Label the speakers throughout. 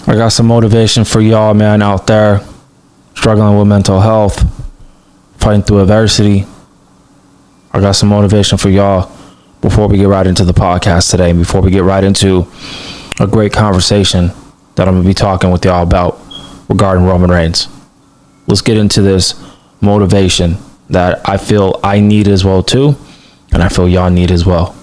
Speaker 1: I got some motivation for y'all, man, out there struggling with mental health, fighting through adversity. I got some motivation for y'all before we get right into the podcast today, before we get right into a great conversation that I'm going to be talking with y'all about regarding Roman Reigns. Let's get into this motivation that I feel I need as well too, and I feel y'all need as well.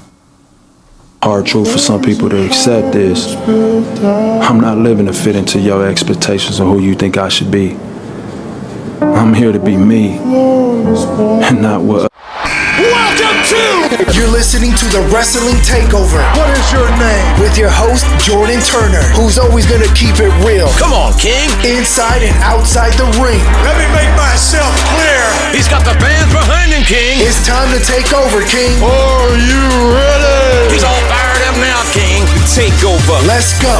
Speaker 2: Hard truth for some people to accept is I'm not living to fit into your expectations of who you think I should be. I'm here to be me and not what.
Speaker 3: Welcome to! You're listening to the Wrestling Takeover. What is your name? With your host, Jordan Turner, who's always gonna keep it real. Come on, King. Inside and outside the ring. Let me make myself clear. He's got the fans behind him, King. It's time to take over, King. Are you ready? He's all fired up now, King. Take over. Let's go.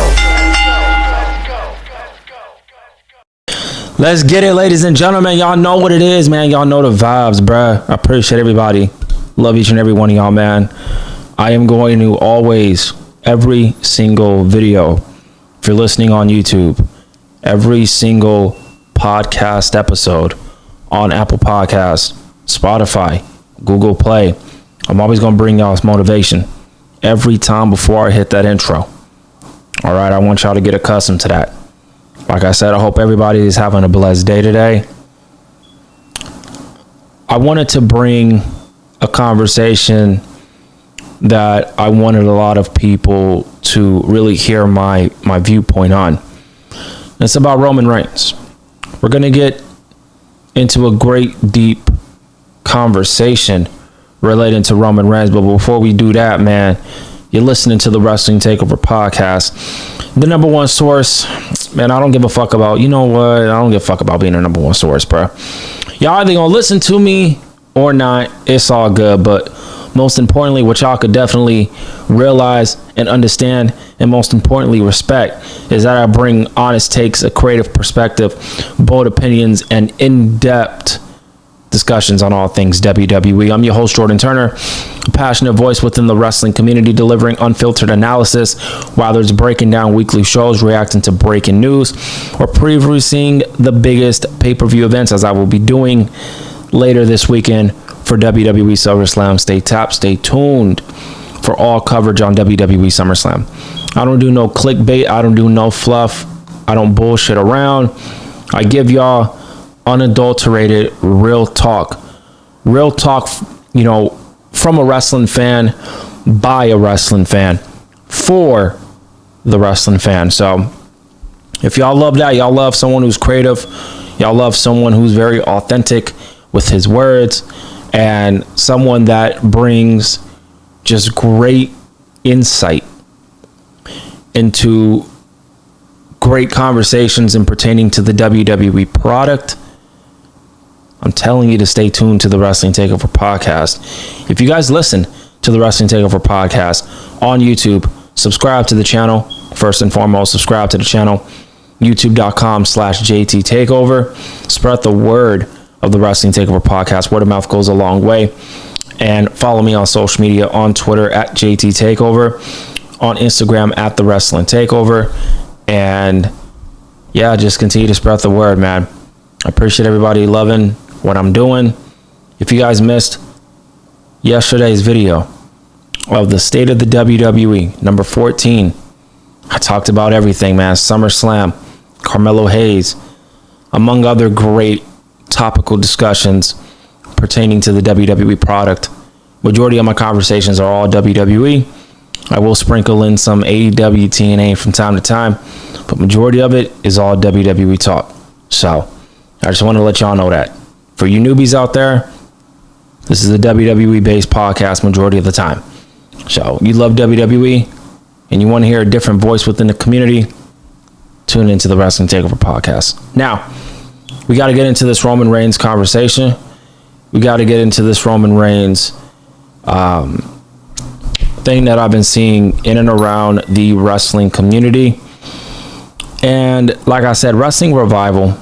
Speaker 1: Let's get it, ladies and gentlemen. Y'all know what it is, man. Y'all know the vibes, bruh. I appreciate everybody. Love each and every one of y'all, man. I am going to always, every single video, if you're listening on YouTube, every single podcast episode on Apple Podcasts, Spotify, Google Play, I'm always going to bring y'all's motivation every time before I hit that intro. All right, I want y'all to get accustomed to that. Like I said, I hope everybody is having a blessed day today. I wanted to bring a conversation that I wanted a lot of people to really hear my viewpoint on. It's about Roman Reigns. We're going to get into a great, deep conversation relating to Roman Reigns. But before we do that, man, you're listening to the Wrestling Takeover podcast. The number one source, man, I don't give a fuck about, you know what? I don't give a fuck about being the number one source, bro. Y'all either gonna listen to me or not. It's all good. But most importantly, what y'all could definitely realize and understand, and most importantly, respect, is that I bring honest takes, a creative perspective, bold opinions, and in-depth discussions on all things WWE. I'm your host, Jordan Turner, a passionate voice within the wrestling community, delivering unfiltered analysis, whether it's breaking down weekly shows, reacting to breaking news, or previewing the biggest pay-per-view events, as I will be doing later this weekend for WWE SummerSlam. Stay tapped, stay tuned for all coverage on WWE SummerSlam. I don't do no clickbait. I don't do no fluff. I don't bullshit around. I give y'all unadulterated real talk, you know, from a wrestling fan, by a wrestling fan, for the wrestling fan. So if y'all love that, y'all love someone who's creative, y'all love someone who's very authentic with his words, and someone that brings just great insight into great conversations and pertaining to the WWE product, I'm telling you to stay tuned to the Wrestling Takeover podcast. If you guys listen to the Wrestling Takeover podcast on YouTube, subscribe to the channel. First and foremost, subscribe to the channel, youtube.com/JT Takeover. Spread the word of the Wrestling Takeover podcast. Word of mouth goes a long way. And follow me on social media, on Twitter at JT Takeover, on Instagram at the Wrestling Takeover. And yeah, just continue to spread the word, man. I appreciate everybody loving what I'm doing. If you guys missed yesterday's video of the state of the WWE, number 14, I talked about everything, man. SummerSlam, Carmelo Hayes, among other great topical discussions pertaining to the WWE product. Majority of my conversations are all WWE. I will sprinkle in some AEW, TNA from time to time, but majority of it is all WWE talk. So I just want to let y'all know that. For you newbies out there, this is a WWE-based podcast majority of the time. So you love WWE and you want to hear a different voice within the community, tune into the Wrestling Takeover podcast. Now, we got to get into this Roman Reigns conversation. We got to get into this Roman Reigns thing that I've been seeing in and around the wrestling community. And like I said, Wrestling Revival,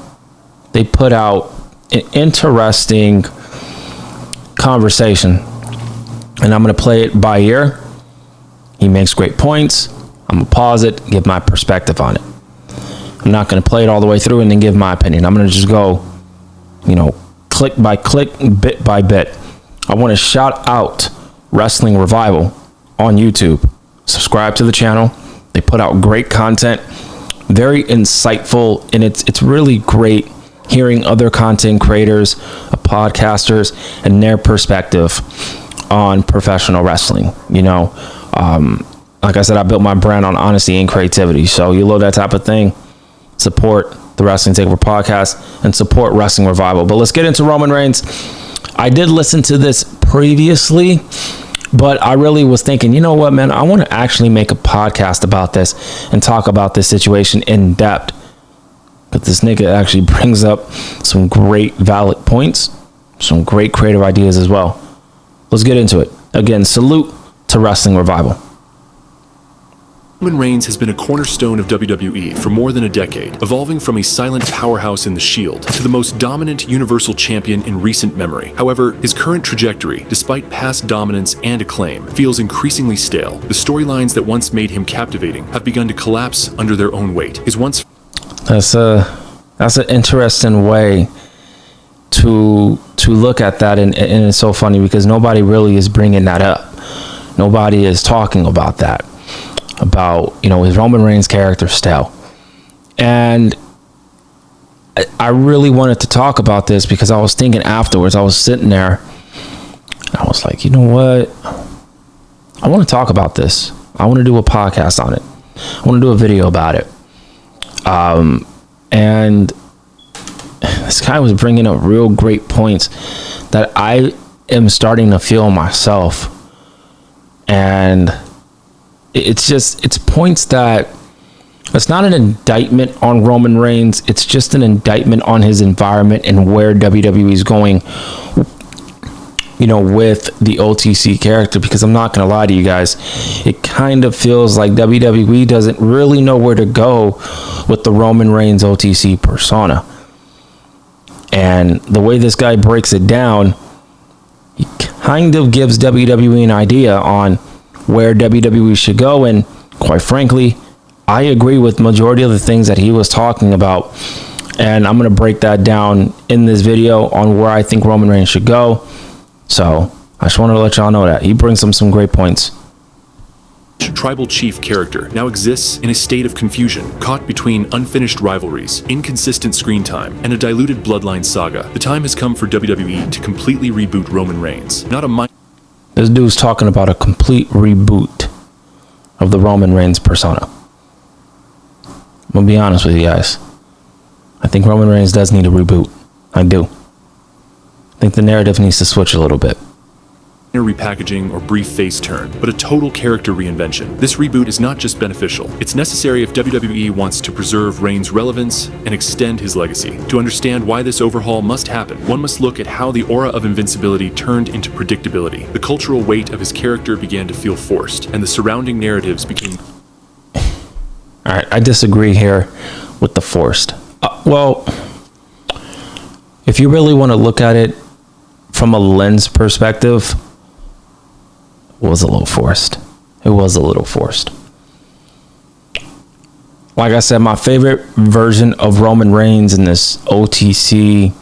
Speaker 1: they put out an interesting conversation, and I'm going to play it by ear. He makes great points. I'm going to pause it, give my perspective on it. I'm not going to play it all the way through and then give my opinion. I'm going to just go, click by click, bit by bit. I want to shout out Wrestling Revival on YouTube. Subscribe to the channel. They put out great content, very insightful, and it's really great hearing other content creators, podcasters, and their perspective on professional wrestling. Like I said, I built my brand on honesty and creativity. So you love that type of thing, support the Wrestling Takeover podcast and support Wrestling Revival. But let's get into Roman Reigns. I did listen to this previously, but I really was thinking, you know what, man, I want to actually make a podcast about this and talk about this situation in depth. But this nigga actually brings up some great valid points, some great creative ideas as well. Let's get into it. Again, salute to Wrestling Revival.
Speaker 4: Roman Reigns has been a cornerstone of WWE for more than a decade, evolving from a silent powerhouse in the Shield to the most dominant Universal Champion in recent memory. However, his current trajectory, despite past dominance and acclaim, feels increasingly stale. The storylines that once made him captivating have begun to collapse under their own weight. That's
Speaker 1: an interesting way to look at that, and it's so funny because nobody really is bringing that up. Nobody is talking about that. About, is Roman Reigns' character stale? And I really wanted to talk about this because I was thinking afterwards, I was sitting there, and I was like, you know what? I want to talk about this. I want to do a podcast on it. I want to do a video about it. And this guy was bringing up real great points that I am starting to feel myself. And it's points that it's not an indictment on Roman Reigns. It's just an indictment on his environment and where WWE is going, with the OTC character. Because I'm not going to lie to you guys, it kind of feels like WWE doesn't really know where to go with the Roman Reigns OTC persona. And the way this guy breaks it down, he kind of gives WWE an idea on where WWE should go, and quite frankly, I agree with majority of the things that he was talking about, and I'm going to break that down in this video on where I think Roman Reigns should go. So I just wanted to let y'all know that he brings some great points.
Speaker 4: Tribal chief character now exists in a state of confusion, caught between unfinished rivalries, inconsistent screen time, and a diluted bloodline saga. The time has come for WWE to completely reboot Roman Reigns.
Speaker 1: This dude's talking about a complete reboot of the Roman Reigns persona. I'm gonna be honest with you guys. I think Roman Reigns does need a reboot. I do. I think the narrative needs to switch a little bit.
Speaker 4: Repackaging or brief face turn, but a total character reinvention. This reboot is not just beneficial, it's necessary if WWE wants to preserve Reigns' relevance and extend his legacy. To understand why this overhaul must happen, one must look at how the aura of invincibility turned into predictability. The cultural weight of his character began to feel forced, and the surrounding narratives became...
Speaker 1: Alright, I disagree here with the forced. Well, if you really want to look at it from a lens perspective, was a little forced. It was a little forced. Like I said, my favorite version of Roman Reigns in this OTC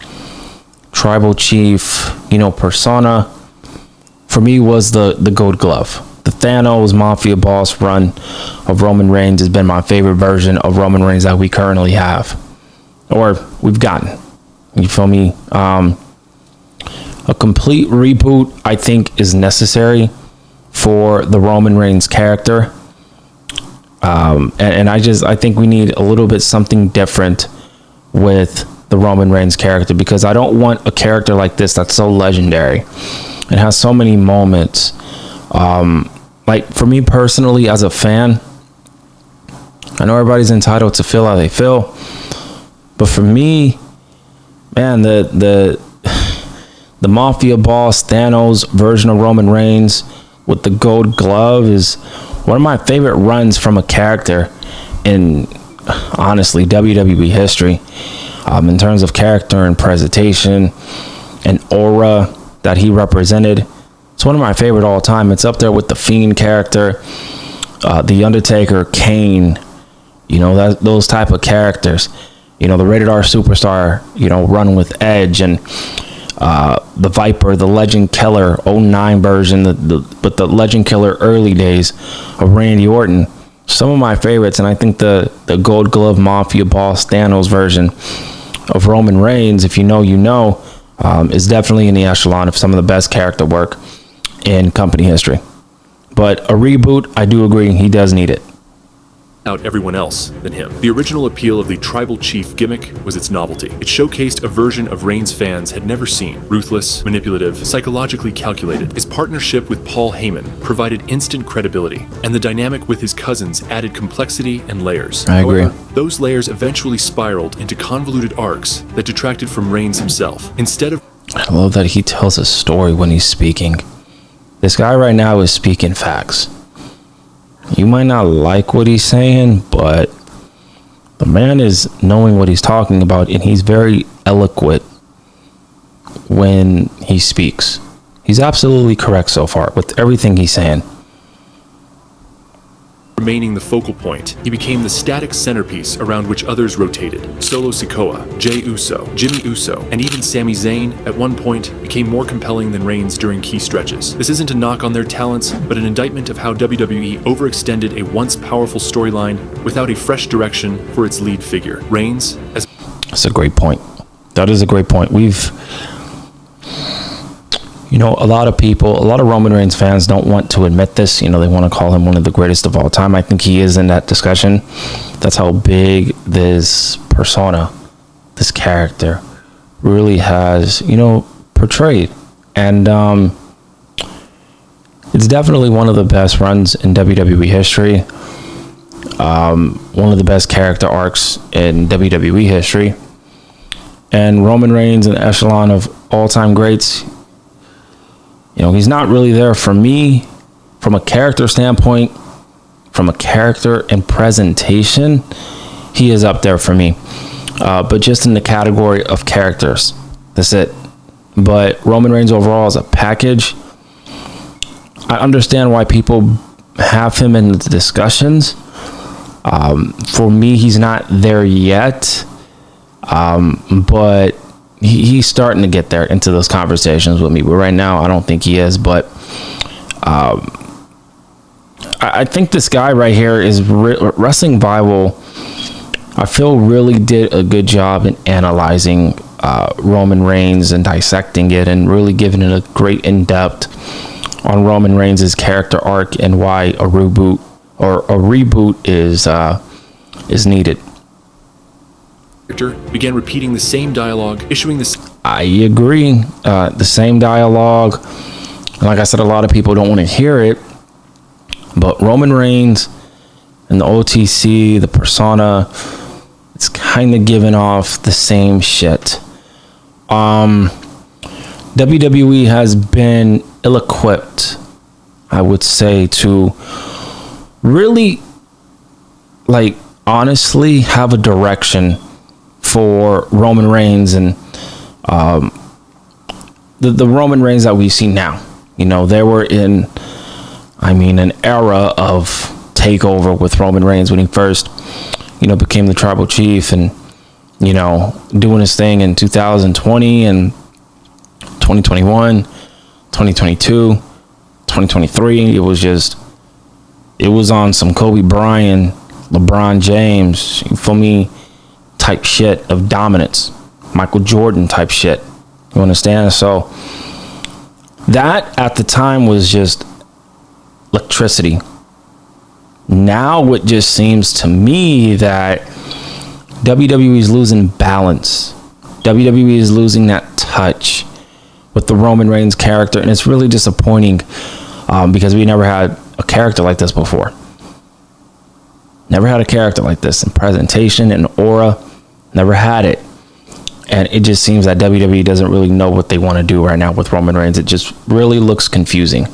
Speaker 1: tribal chief, persona, for me was the Gold Glove. The Thanos Mafia boss run of Roman Reigns has been my favorite version of Roman Reigns that we currently have, or we've gotten. You feel me? A complete reboot, I think, is necessary for the Roman Reigns character. And I think we need a little bit something different with the Roman Reigns character, because I don't want a character like this that's so legendary and has so many moments. Like for me personally, as a fan, I know everybody's entitled to feel how they feel, but for me, man, the Mafia boss Thanos version of Roman Reigns with the Gold Glove is one of my favorite runs from a character in, honestly, WWE history. In terms of character and presentation and aura that he represented, it's one of my favorite all time. It's up there with the Fiend character, The Undertaker, Kane, You know, those type of characters. You know, the rated R superstar, you know, run with Edge, and the Viper, the Legend Killer 09 version, but the Legend Killer early days of Randy Orton. Some of my favorites, and I think the Gold Glove Mafia boss Thanos version of Roman Reigns, if you know, you know, is definitely in the echelon of some of the best character work in company history. But a reboot, I do agree, he does need it.
Speaker 4: Out everyone else than him. The original appeal of the tribal chief gimmick was its novelty. It showcased a version of Reigns fans had never seen. Ruthless, manipulative, psychologically calculated. His partnership with Paul Heyman provided instant credibility, and the dynamic with his cousins added complexity and layers.
Speaker 1: I agree.
Speaker 4: However, those layers eventually spiraled into convoluted arcs that detracted from Reigns himself. Instead of
Speaker 1: I love that he tells a story when he's speaking. This guy right now is speaking facts. You might not like what he's saying, but the man is knowing what he's talking about, and he's very eloquent when he speaks. He's absolutely correct so far with everything he's saying.
Speaker 4: remaining the focal point, he became the static centerpiece around which others rotated. Solo Sikoa, Jey Uso, Jimmy Uso, and even Sami Zayn at one point became more compelling than Reigns during key stretches. This isn't a knock on their talents, but an indictment of how WWE overextended a once powerful storyline without a fresh direction for its lead figure. Reigns, as
Speaker 1: That's a great point. That is a great point. A lot of Roman Reigns fans don't want to admit this. They want to call him one of the greatest of all time. I think he is in that discussion. That's how big this persona, this character, really has, portrayed. And it's definitely one of the best runs in WWE history. One of the best character arcs in WWE history. And Roman Reigns, an echelon of all-time greats. He's not really there for me from a character standpoint, from a character and presentation. He is up there for me, but just in the category of characters. That's it. But Roman Reigns overall as a package, I understand why people have him in the discussions. For me, he's not there yet, but he's starting to get there into those conversations with me. But right now, I don't think he is. But I think this guy right here is Wrestling Revival. I feel really did a good job in analyzing Roman Reigns and dissecting it and really giving it a great in-depth on Roman Reigns' character arc and why a reboot is needed.
Speaker 4: Began repeating the same dialogue, issuing this.
Speaker 1: I agree. The same dialogue. Like I said, a lot of people don't want to hear it. But Roman Reigns and the OTC, the persona, it's kind of giving off the same shit. WWE has been ill-equipped, I would say, to really, honestly have a direction for Roman Reigns and the Roman Reigns that we see now. They were in, an era of takeover with Roman Reigns when he first, became the tribal chief and, doing his thing in 2020 and 2021, 2022, 2023. It was on some Kobe Bryant, LeBron James, for me, type shit of dominance, Michael Jordan type shit. You understand? So that at the time was just electricity. Now it just seems to me that WWE is losing balance. WWE is losing that touch with the Roman Reigns character, and it's really disappointing because we never had a character like this before. Never had a character like this in presentation and aura. Never had it. And it just seems that WWE doesn't really know what they want to do right now with Roman Reigns. It just really looks confusing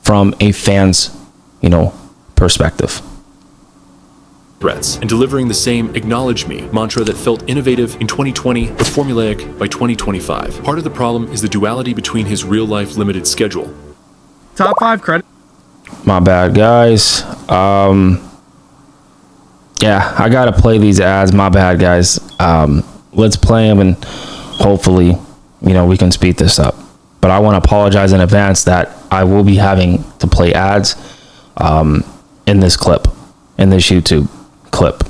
Speaker 1: from a fan's, perspective.
Speaker 4: Threats and delivering the same "acknowledge me" mantra that felt innovative in 2020 but formulaic by 2025. Part of the problem is the duality between his real-life limited schedule.
Speaker 5: Top 5 credit.
Speaker 1: My bad, guys. Yeah, I gotta play these ads. My bad, guys. Let's play them, and hopefully, we can speed this up. But I want to apologize in advance that I will be having to play ads in this clip, in this YouTube clip.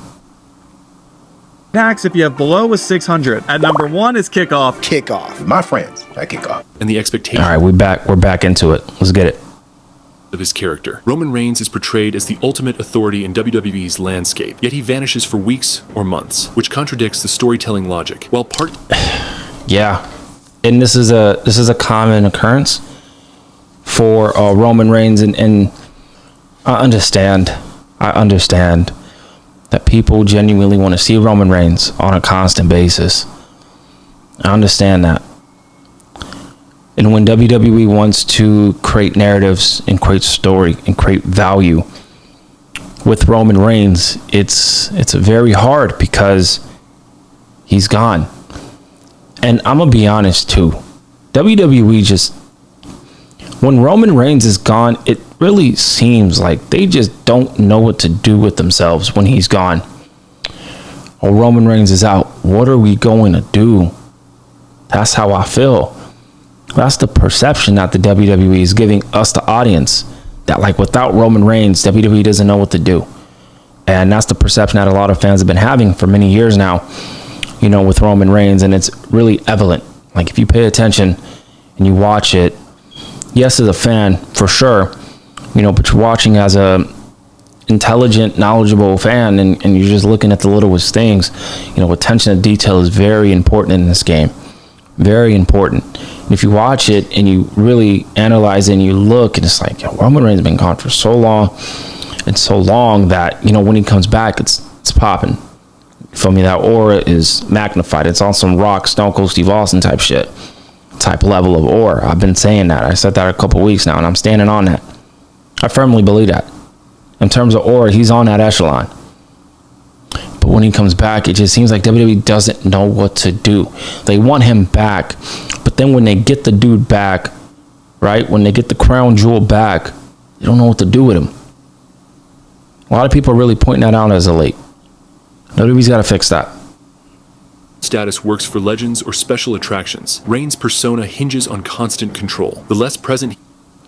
Speaker 5: Tax if you have below a 600. At number 1 is Kickoff.
Speaker 6: Kickoff. My friends, I kick off.
Speaker 4: And the expectation.
Speaker 1: All right, we're back into it. Let's get it.
Speaker 4: Of his character. Roman Reigns is portrayed as the ultimate authority in WWE's landscape, yet he vanishes for weeks or months, which contradicts the storytelling logic. While
Speaker 1: Yeah, and this is a common occurrence for Roman Reigns, and I understand that people genuinely want to see Roman Reigns on a constant basis. I understand that. And when WWE wants to create narratives and create story and create value with Roman Reigns, it's very hard because he's gone. And I'm going to be honest too. WWE just, when Roman Reigns is gone, it really seems like they just don't know what to do with themselves when he's gone. Or Roman Reigns is out. What are we going to do? That's how I feel. That's the perception that the WWE is giving us, the audience, that like without Roman Reigns, WWE doesn't know what to do. And that's the perception that a lot of fans have been having for many years now, with Roman Reigns. And it's really evident. Like if you pay attention and you watch it, yes, as a fan, for sure, but you're watching as a intelligent, knowledgeable fan, and you're just looking at the littlest things. Attention to detail is very important in this game. Very important. And if you watch it and you really analyze it and you look, and it's like, Roman Reigns has been gone for so long and so long that, when he comes back, it's popping. You feel me? That aura is magnified. It's on some Rock, Stone Cold Steve Austin type shit, type level of aura. I've been saying that. I said that a couple weeks now, and I'm standing on that. I firmly believe that. In terms of aura, he's on that echelon. But when he comes back, it just seems like WWE doesn't know what to do. They want him back, but then when they get the dude back, right, when they get the crown jewel back, they don't know what to do with him. A lot of people are really pointing that out as of late. WWE's got to fix that.
Speaker 4: Status works for legends or special attractions. Reigns' persona hinges on constant control. The less present.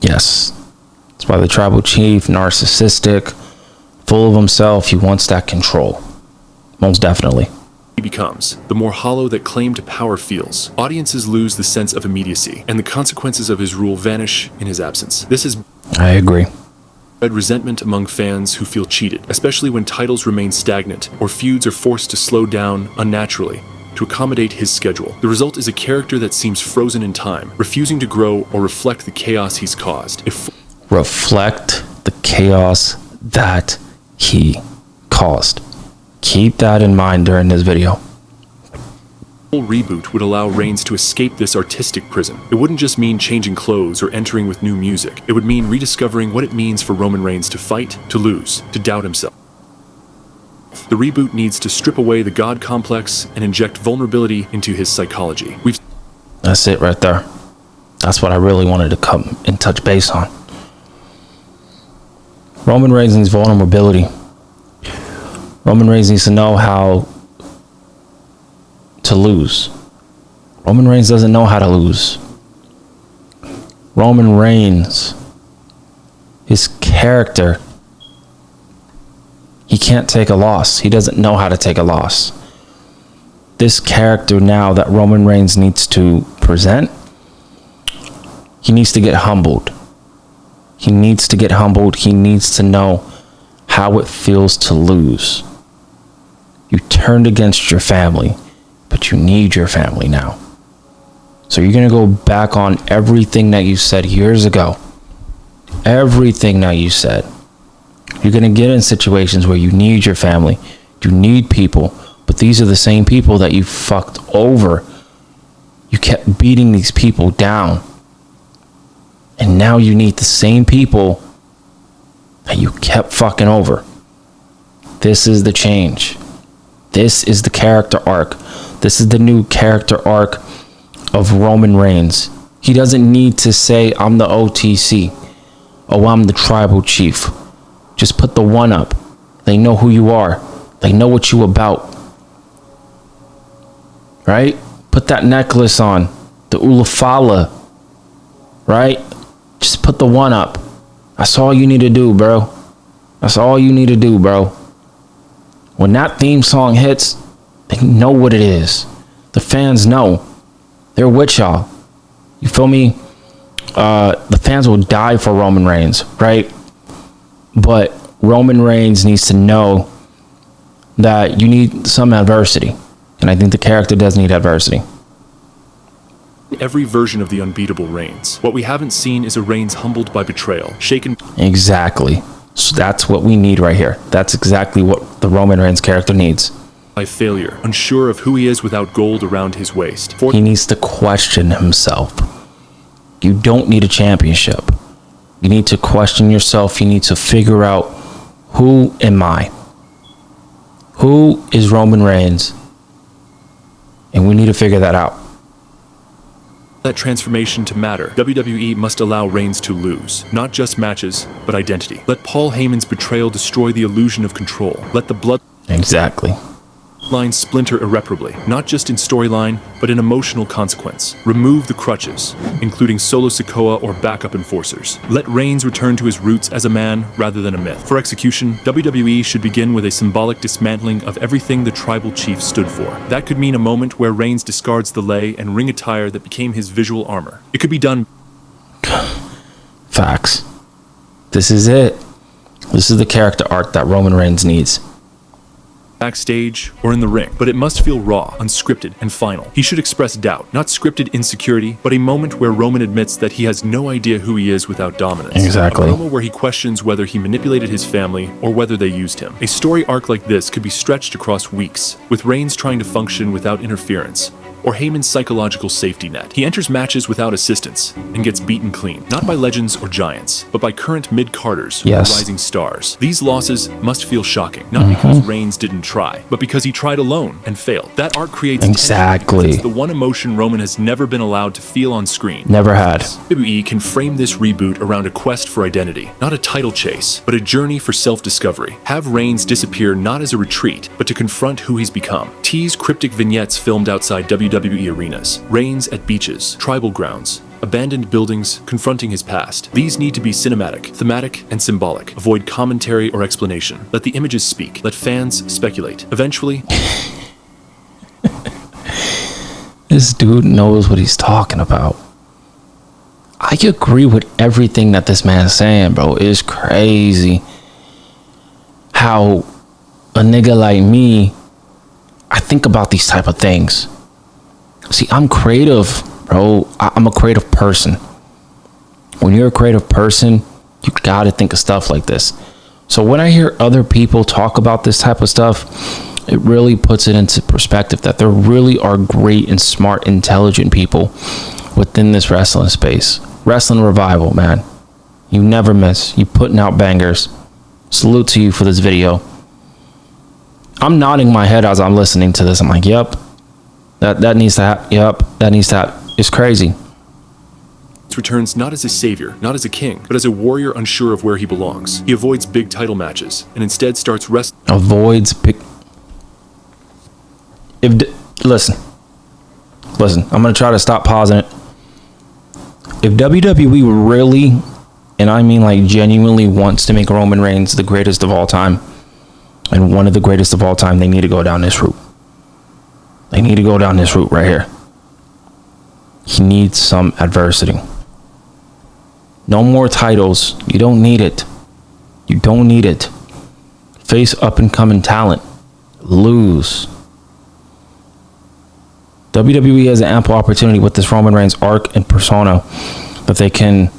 Speaker 1: Yes. That's why the tribal chief, narcissistic, full of himself, he wants that control. Most definitely.
Speaker 4: He becomes, the more hollow that claimed power feels. Audiences lose the sense of immediacy, and the consequences of his rule vanish in his absence. This has
Speaker 1: I agree.
Speaker 4: bred resentment among fans who feel cheated, especially when titles remain stagnant or feuds are forced to slow down unnaturally to accommodate his schedule. The result is a character that seems frozen in time, refusing to grow or reflect the chaos he's caused.
Speaker 1: Reflect the chaos that he caused. Keep that in mind during this video.
Speaker 4: Reboot would allow Reigns to escape this artistic prison. It wouldn't just mean changing clothes or entering with new music. It would mean rediscovering what it means for Roman Reigns to fight, to lose, to doubt himself. The reboot needs to strip away the God complex and inject vulnerability into his psychology.
Speaker 1: That's it right there. That's what I really wanted to come and touch base on. Roman Reigns needs vulnerability. Roman Reigns needs to know how to lose. Roman Reigns doesn't know how to lose. Roman Reigns, his character, he can't take a loss. He doesn't know how to take a loss. This character now that Roman Reigns needs to present, he needs to get humbled. He needs to get humbled. He needs to know how it feels to lose. You turned against your family, but you need your family now. So you're going to go back on everything that you said years ago. Everything that you said. You're going to get in situations where you need your family. You need people. But these are the same people that you fucked over. You kept beating these people down. And now you need the same people that you kept fucking over. This is the change. This is the character arc. This is the new character arc of Roman Reigns. He doesn't need to say, I'm the OTC. Oh, I'm the tribal chief. Just put the one up. They know who you are. They know what you about. Right? Put that necklace on. The Ulafala. Right? Just put the one up. That's all you need to do, bro. That's all you need to do, bro. When that theme song hits, they know what it is. The fans know. They're with y'all. You feel me? The fans will die for Roman Reigns, right? But Roman Reigns needs to know that you need some adversity. And I think the character does need adversity.
Speaker 4: Every version of the unbeatable Reigns. What we haven't seen is a Reigns humbled by betrayal, shaken.
Speaker 1: Exactly. So that's what we need right here. That's exactly what the Roman Reigns character needs.
Speaker 4: By failure, unsure of who he is without gold around his waist.
Speaker 1: He needs to question himself. You don't need a championship. You need to question yourself. You need to figure out, who am I? Who is Roman Reigns? And we need to figure that out.
Speaker 4: That transformation to matter, WWE must allow Reigns to lose. Not just matches, but identity. Let Paul Heyman's betrayal destroy the illusion of control. Let the blood...
Speaker 1: Exactly.
Speaker 4: Line splinter irreparably, not just in storyline, but in emotional consequence. Remove the crutches, including Solo Sikoa or backup enforcers. Let Reigns return to his roots as a man rather than a myth. For execution, WWE should begin with a symbolic dismantling of everything the tribal chief stood for. That could mean a moment where Reigns discards the lei and ring attire that became his visual armor. It could be done.
Speaker 1: Facts. This is it. This is the character arc that Roman Reigns needs.
Speaker 4: Backstage or in the ring, but it must feel raw, unscripted, and final. He should express doubt, not scripted insecurity, but a moment where Roman admits that he has no idea who he is without dominance.
Speaker 1: Exactly.
Speaker 4: A moment where he questions whether he manipulated his family or whether they used him. A story arc like this could be stretched across weeks, with Reigns trying to function without interference, or Heyman's psychological safety net. He enters matches without assistance and gets beaten clean, not by legends or giants, but by current mid-carders or rising stars. These losses must feel shocking, not because Reigns didn't try, but because he tried alone and failed. That arc creates
Speaker 1: exactly.
Speaker 4: It's the one emotion Roman has never been allowed to feel on screen.
Speaker 1: Never had.
Speaker 4: WWE can frame this reboot around a quest for identity, not a title chase, but a journey for self-discovery. Have Reigns disappear not as a retreat, but to confront who he's become. Tease cryptic vignettes filmed outside WWE arenas, Reigns at beaches, tribal grounds, abandoned buildings, confronting his past. These need to be cinematic, thematic, and symbolic. Avoid commentary or explanation. Let the images speak. Let fans speculate. Eventually...
Speaker 1: This dude knows what he's talking about. I agree with everything that this man's saying, bro. It's crazy how a nigga like me, I think about these type of things. See, I'm creative, bro. I'm a creative person. When you're a creative person, you gotta think of stuff like this. So when I hear other people talk about this type of stuff, it really puts it into perspective that there really are great and smart, intelligent people within this wrestling space. Wrestling Revival, man. You never miss. You putting out bangers. Salute to you for this video. I'm nodding my head as I'm listening to this. I'm like, yep. That needs to happen. Yep, that needs to happen. It's crazy.
Speaker 4: Returns not as a savior, not as a king, but as a warrior unsure of where he belongs. He avoids big title matches and instead starts wrestling.
Speaker 1: Avoids big. Listen. I'm gonna try to stop pausing it. If WWE really, and I mean like genuinely, wants to make Roman Reigns the greatest of all time, and one of the greatest of all time, they need to go down this route. They need to go down this route right here. He needs some adversity. No more titles. You don't need it. You don't need it. Face up and coming talent. Lose. WWE has an ample opportunity with this Roman Reigns arc and persona that they can,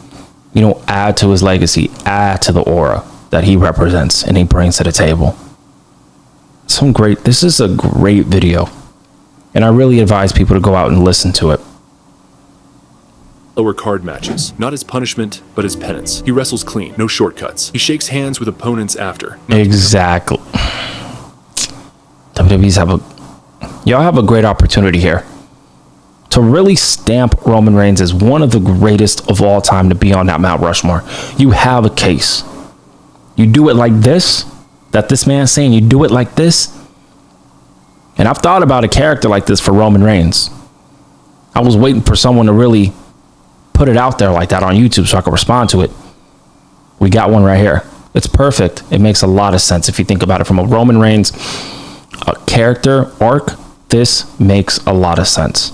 Speaker 1: add to his legacy, add to the aura that he represents and he brings to the table. This is a great video. And I really advise people to go out and listen to it.
Speaker 4: Lower card matches, not as punishment, but as penance. He wrestles clean, no shortcuts. He shakes hands with opponents after.
Speaker 1: Exactly. Y'all have a great opportunity here to really stamp Roman Reigns as one of the greatest of all time to be on that Mount Rushmore. You have a case. You do it like this, that this man's saying you do it like this? And I've thought about a character like this for Roman Reigns. I was waiting for someone to really put it out there like that on YouTube so I could respond to it. We got one right here. It's perfect. It makes a lot of sense if you think about it from a Roman Reigns character arc. This makes a lot of sense.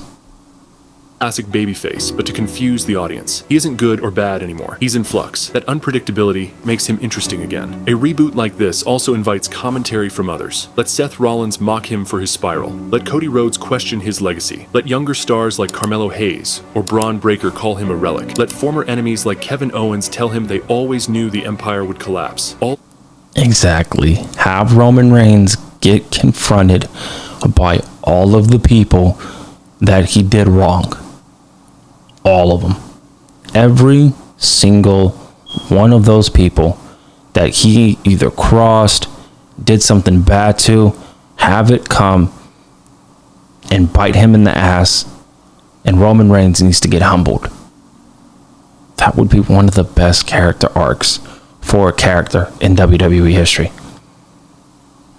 Speaker 4: Classic babyface, but to confuse the audience. He isn't good or bad anymore. He's in flux. That unpredictability makes him interesting again. A reboot like this also invites commentary from others. Let Seth Rollins mock him for his spiral. Let Cody Rhodes question his legacy. Let younger stars like Carmelo Hayes or Braun Breaker call him a relic. Let former enemies like Kevin Owens tell him they always knew the Empire would collapse.
Speaker 1: Exactly. Have Roman Reigns get confronted by all of the people that he did wrong. All of them. Every single one of those people that he either crossed, did something bad to, have it come and bite him in the ass, and Roman Reigns needs to get humbled. That would be one of the best character arcs for a character in WWE history.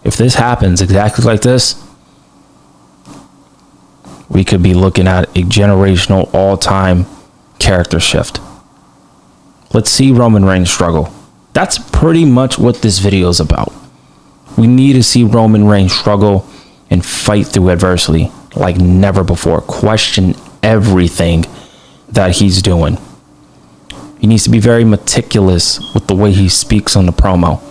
Speaker 1: If this happens exactly like this, we could be looking at a generational all-time character shift. Let's see Roman Reigns struggle. That's pretty much what this video is about. We need to see Roman Reigns struggle and fight through adversity like never before. Question everything that he's doing. He needs to be very meticulous with the way he speaks on the promo.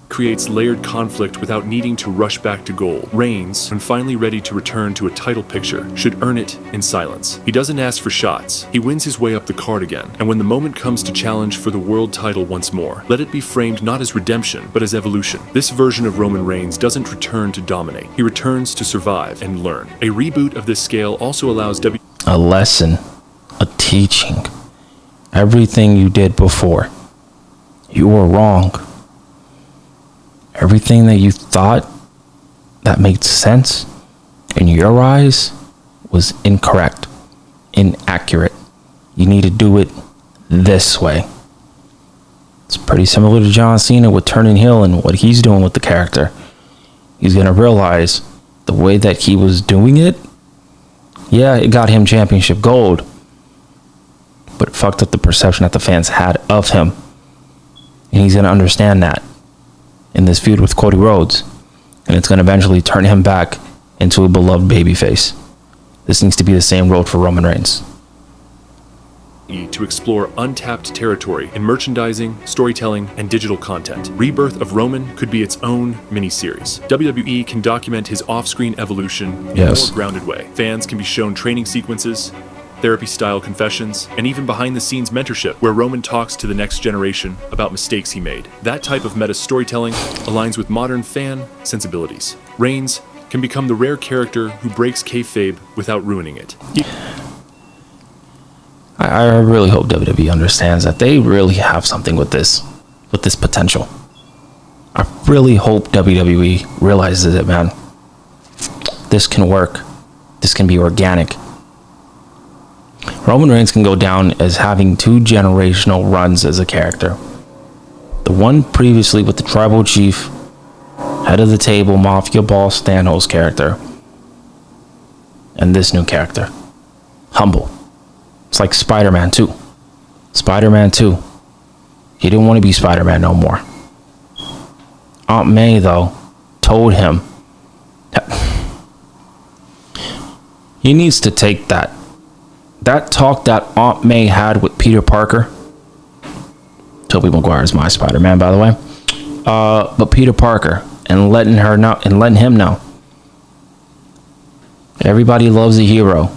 Speaker 4: Creates layered conflict without needing to rush back to gold. Reigns, when finally ready to return to a title picture, should earn it in silence. He doesn't ask for shots. He wins his way up the card again. And when the moment comes to challenge for the world title once more, let it be framed not as redemption, but as evolution. This version of Roman Reigns doesn't return to dominate. He returns to survive and learn. A reboot of this scale also allows
Speaker 1: a lesson, a teaching. Everything you did before, you were wrong. Everything that you thought that made sense in your eyes was incorrect, inaccurate. You need to do it this way. It's pretty similar to John Cena with turning heel and what he's doing with the character. He's going to realize the way that he was doing it, yeah, it got him championship gold, but it fucked up the perception that the fans had of him. And he's going to understand that in this feud with Cody Rhodes, and it's going to eventually turn him back into a beloved babyface. This needs to be the same road for Roman Reigns.
Speaker 4: To explore untapped territory in merchandising, storytelling, and digital content. Rebirth of Roman could be its own mini-series. WWE can document his off-screen evolution in a more grounded way. Fans can be shown training sequences, therapy-style confessions, and even behind-the-scenes mentorship, where Roman talks to the next generation about mistakes he made. That type of meta storytelling aligns with modern fan sensibilities. Reigns can become the rare character who breaks kayfabe without ruining it.
Speaker 1: I really hope WWE understands that they really have something with this potential. I really hope WWE realizes it, man. This can work. This can be organic. Roman Reigns can go down as having 2 generational runs as a character. The one previously with the tribal chief, head of the table, mafia boss Thanos character. And this new character, humble. It's like Spider-Man 2. Spider-Man 2. He didn't want to be Spider-Man no more. Aunt May, though, told him that he needs to take that talk that Aunt May had with Peter Parker. Tobey Maguire is my Spider-Man, by the way. But Peter Parker, and letting him know. Everybody loves a hero.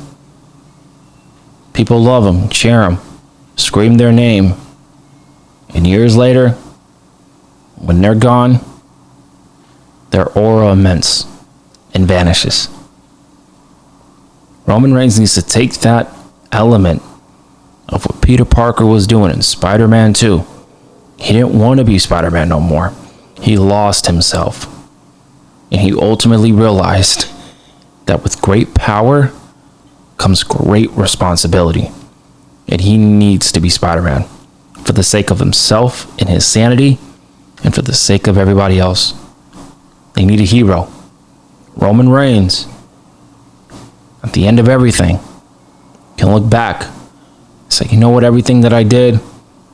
Speaker 1: People love him, cheer him, scream their name. And years later, when they're gone, their aura immense and vanishes. Roman Reigns needs to take that element of what Peter Parker was doing in Spider-Man 2. He didn't want to be Spider-Man no more. He lost himself. And he ultimately realized that with great power comes great responsibility. And he needs to be Spider-Man. for the sake of himself and his sanity, and for the sake of everybody else. They need a hero. Roman Reigns, at the end of everything, can look back. Say, you know what, everything that I did,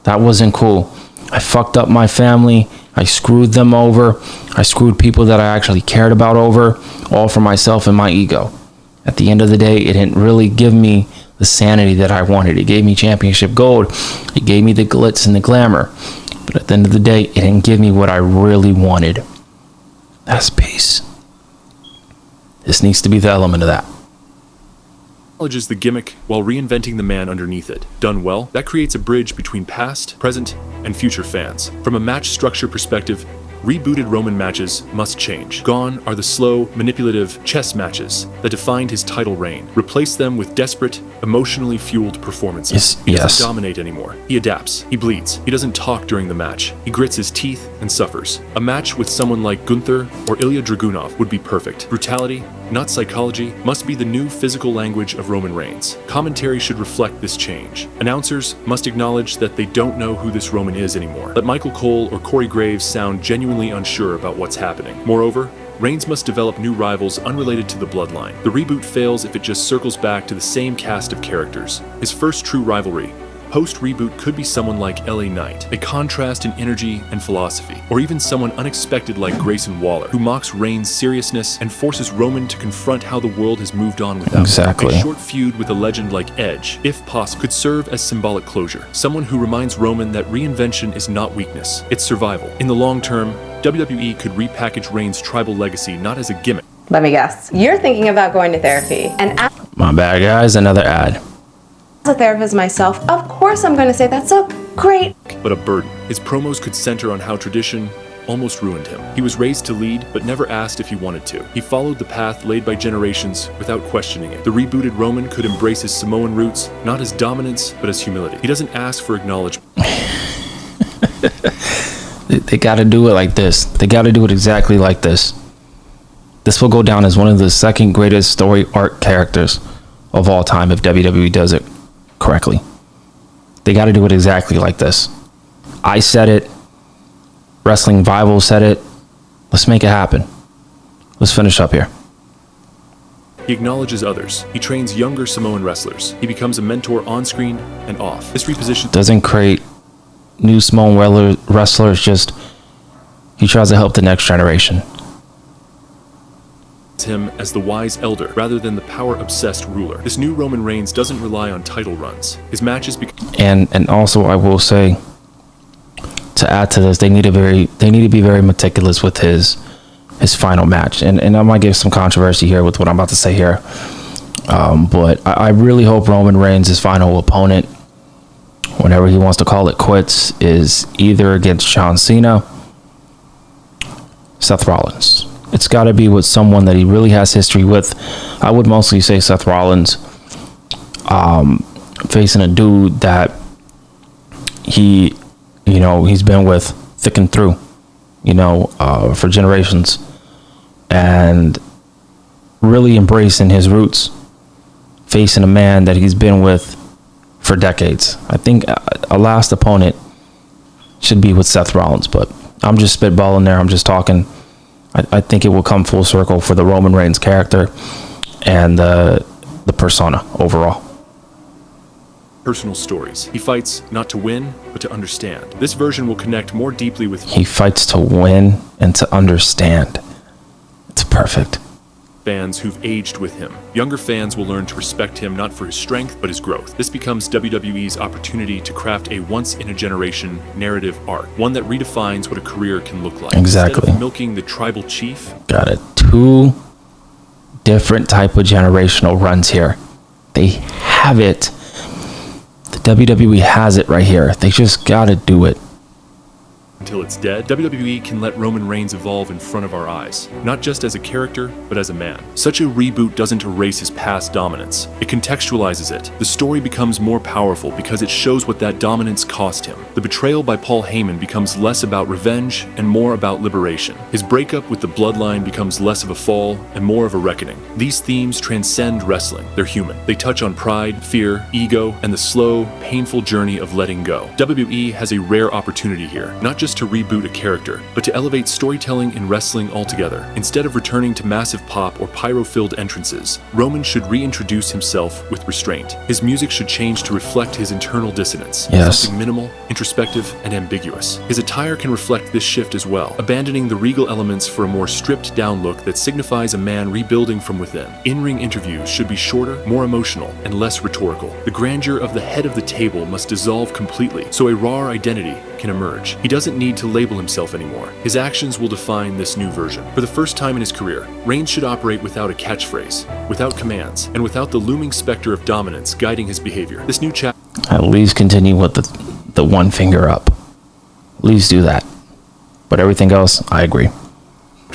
Speaker 1: that wasn't cool. I fucked up my family. I screwed them over. I screwed people that I actually cared about over, all for myself and my ego. At the end of the day, it didn't really give me the sanity that I wanted. It gave me championship gold. It gave me the glitz and the glamour. But at the end of the day, it didn't give me what I really wanted. That's peace. This needs to be the element of that.
Speaker 4: Acknowledges the gimmick while reinventing the man underneath it. Done well, that creates a bridge between past, present, and future fans. From a match structure perspective, rebooted Roman matches must change. Gone are the slow, manipulative chess matches that defined his title reign. Replace them with desperate, emotionally fueled performances. He doesn't dominate anymore. He adapts. He bleeds. He doesn't talk during the match. He grits his teeth and suffers. A match with someone like Gunther or Ilya Dragunov would be perfect. Brutality, not psychology, must be the new physical language of Roman Reigns. Commentary should reflect this change. Announcers must acknowledge that they don't know who this Roman is anymore. Let Michael Cole or Corey Graves sound genuinely unsure about what's happening. Moreover, Reigns must develop new rivals unrelated to the bloodline. The reboot fails if it just circles back to the same cast of characters. His first true rivalry, post-reboot, could be someone like LA Knight, a contrast in energy and philosophy, or even someone unexpected like Grayson Waller, who mocks Reigns' seriousness and forces Roman to confront how the world has moved on without him.
Speaker 1: Exactly.
Speaker 4: A short feud with a legend like Edge, if possible, could serve as symbolic closure. Someone who reminds Roman that reinvention is not weakness, it's survival. In the long term, WWE could repackage Reigns' tribal legacy not as a gimmick.
Speaker 7: Let me guess. You're thinking about going to therapy. And as
Speaker 1: My bad, guys. Another ad.
Speaker 7: a therapist myself, of course I'm going to say that's a great...
Speaker 4: But a burden. His promos could center on how tradition almost ruined him. He was raised to lead, but never asked if he wanted to. He followed the path laid by generations without questioning it. The rebooted Roman could embrace his Samoan roots, not as dominance, but as humility. He doesn't ask for acknowledgement.
Speaker 1: They got to do it like this. They got to do it exactly like this. This will go down as one of the second greatest story arc characters of all time if WWE does it correctly. They got to do it exactly like this. I said it. Wrestling Revival said it. Let's make it happen. Let's finish up here.
Speaker 4: He acknowledges others. He trains younger Samoan wrestlers. He becomes a mentor on screen and off. This reposition
Speaker 1: Doesn't create new Samoan wrestlers, just he tries to help the next generation.
Speaker 4: him as the wise elder rather than the power-obsessed ruler. This new Roman Reigns doesn't rely on title runs. His matches
Speaker 1: and also I will say, to add to this, they need to be very meticulous with his final match. And I might give some controversy here with what I'm about to say here. But I really hope Roman Reigns' final opponent, whenever he wants to call it quits, is either against John Cena, Seth Rollins. It's got to be with someone that he really has history with. I would mostly say Seth Rollins, facing a dude that he's been with thick and through, for generations, and really embracing his roots, facing a man that he's been with for decades. I think a last opponent should be with Seth Rollins, but I'm just spitballing there. I'm just talking. I think it will come full circle for the Roman Reigns character and the persona overall.
Speaker 4: Personal stories. He fights not to win, but to understand. This version will connect more deeply with
Speaker 1: He fights to win and to understand. It's perfect.
Speaker 4: fans who've aged with him. Younger fans will learn to respect him not for his strength, but his growth. This becomes WWE's opportunity to craft a once-in-a-generation narrative arc, one that redefines what a career can look like.
Speaker 1: Exactly.
Speaker 4: Instead of milking the tribal chief.
Speaker 1: Got it. 2 different type of generational runs here. They have it. The WWE has it right here. They just gotta do it.
Speaker 4: until it's dead, WWE can let Roman Reigns evolve in front of our eyes, not just as a character, but as a man. Such a reboot doesn't erase his past dominance. It contextualizes it. The story becomes more powerful because it shows what that dominance cost him. The betrayal by Paul Heyman becomes less about revenge and more about liberation. His breakup with the Bloodline becomes less of a fall and more of a reckoning. These themes transcend wrestling. They're human. They touch on pride, fear, ego, and the slow, painful journey of letting go. WWE has a rare opportunity here, not just to reboot a character, but to elevate storytelling in wrestling altogether. Instead of returning to massive pop or pyro-filled entrances, Roman should reintroduce himself with restraint. His music should change to reflect his internal dissonance, something minimal, introspective, and ambiguous. His attire can reflect this shift as well, abandoning the regal elements for a more stripped-down look that signifies a man rebuilding from within. In-ring interviews should be shorter, more emotional, and less rhetorical. The grandeur of the head of the table must dissolve completely, so a raw identity can emerge. He doesn't need to label himself anymore. His actions will define this new version. For the first time in his career, Reigns should operate without a catchphrase, without commands, and without the looming specter of dominance guiding his behavior. This new chapter
Speaker 1: at least continue with the one finger up. At least do that. But everything else, I agree.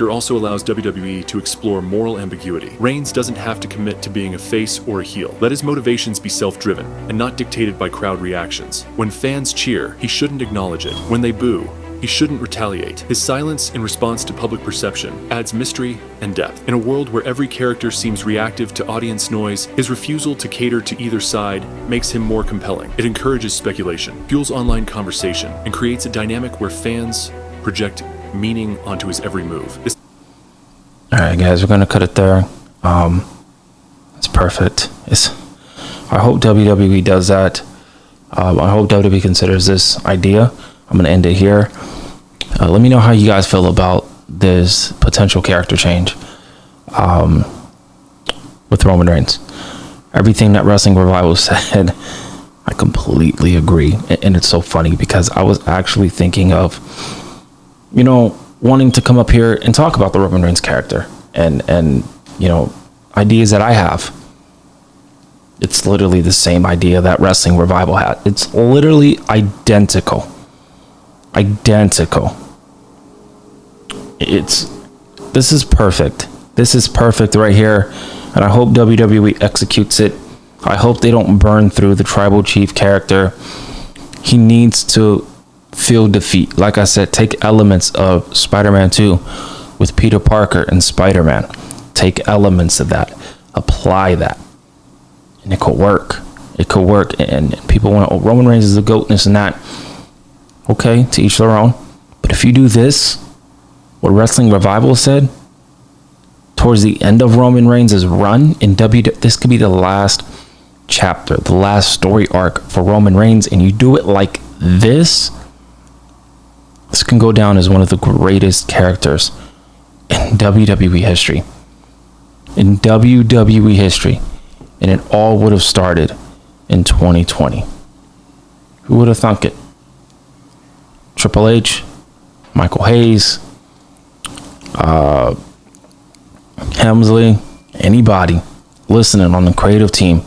Speaker 4: also allows WWE to explore moral ambiguity. Reigns doesn't have to commit to being a face or a heel. Let his motivations be self-driven and not dictated by crowd reactions. When fans cheer, he shouldn't acknowledge it. When they boo, he shouldn't retaliate. His silence in response to public perception adds mystery and depth. In a world where every character seems reactive to audience noise, his refusal to cater to either side makes him more compelling. It encourages speculation, fuels online conversation, and creates a dynamic where fans project meaning onto his every move.
Speaker 1: All right, guys, we're gonna cut it there. It's perfect. I hope WWE does that. I hope WWE considers this idea. I'm gonna end it here. Let me know how you guys feel about this potential character change with Roman Reigns. Everything that Wrestling Revival said, I completely agree. And it's so funny because I was actually thinking of, wanting to come up here and talk about the Roman Reigns character and ideas that I have. It's literally the same idea that Wrestling Revival had. It's literally identical. This is perfect. This is perfect right here. And I hope WWE executes it. I hope they don't burn through the tribal chief character. He needs to feel defeat. Like I said, take elements of Spider-Man 2 with Peter Parker and Spider-Man. Take elements of that. Apply that. And it could work. And people want to, Roman Reigns is the GOAT, this and that. Okay, to each their own. But if you do this, what Wrestling Revival said, towards the end of Roman Reigns' run in WWE, this could be the last chapter, the last story arc for Roman Reigns, and you do it like this can go down as one of the greatest characters in WWE history. And it all would have started in 2020. Who would have thunk it? Triple H, Michael Hayes, Hemsley, anybody listening on the creative team.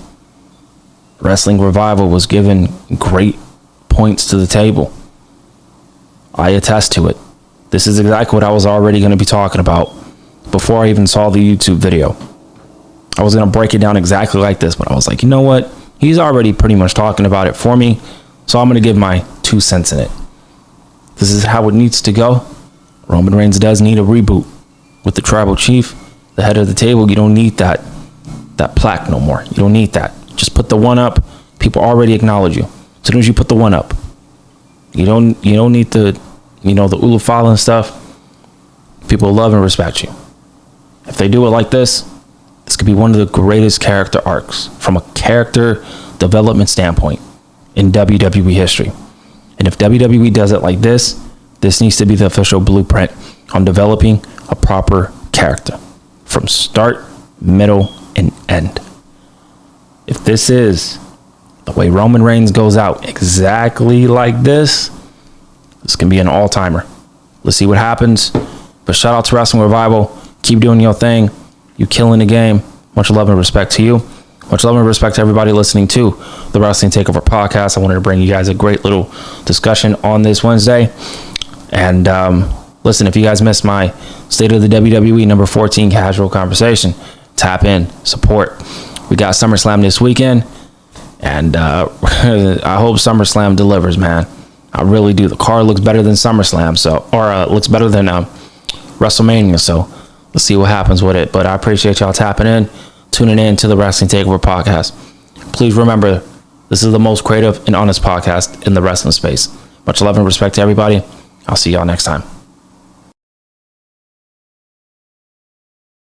Speaker 1: Wrestling Revival was given great points to the table. I attest to it. This is exactly what I was already going to be talking about before I even saw the YouTube video. I was going to break it down exactly like this, but I was like, you know what? He's already pretty much talking about it for me, so I'm going to give my 2 cents in it. This is how it needs to go. Roman Reigns does need a reboot with the tribal chief, the head of the table. You don't need that plaque no more. You don't need that. Just put the one up. People already acknowledge you. As soon as you put the one up, you don't need the Ulufala and stuff. People love and respect you. If they do it like this could be one of the greatest character arcs from a character development standpoint in WWE history. And if WWE does it like this needs to be the official blueprint on developing a proper character from start, middle, and end. If this is the way Roman Reigns goes out exactly like this can be an all-timer. Let's see what happens. But shout out to Wrestling Revival. Keep doing your thing. You killing the game. Much love and respect to you. Much love and respect to everybody listening to the Wrestling Takeover podcast. I wanted to bring you guys a great little discussion on this Wednesday. And listen, if you guys missed my State of the WWE number 14 casual conversation, tap in, support. We got SummerSlam this weekend, and I hope SummerSlam delivers, man. I really do. The card looks better than SummerSlam, looks better than WrestleMania. So let's see what happens with it. But I appreciate y'all tapping in, tuning in to the Wrestling Takeover podcast. Please remember, this is the most creative and honest podcast in the wrestling space. Much love and respect to everybody. I'll see y'all next time.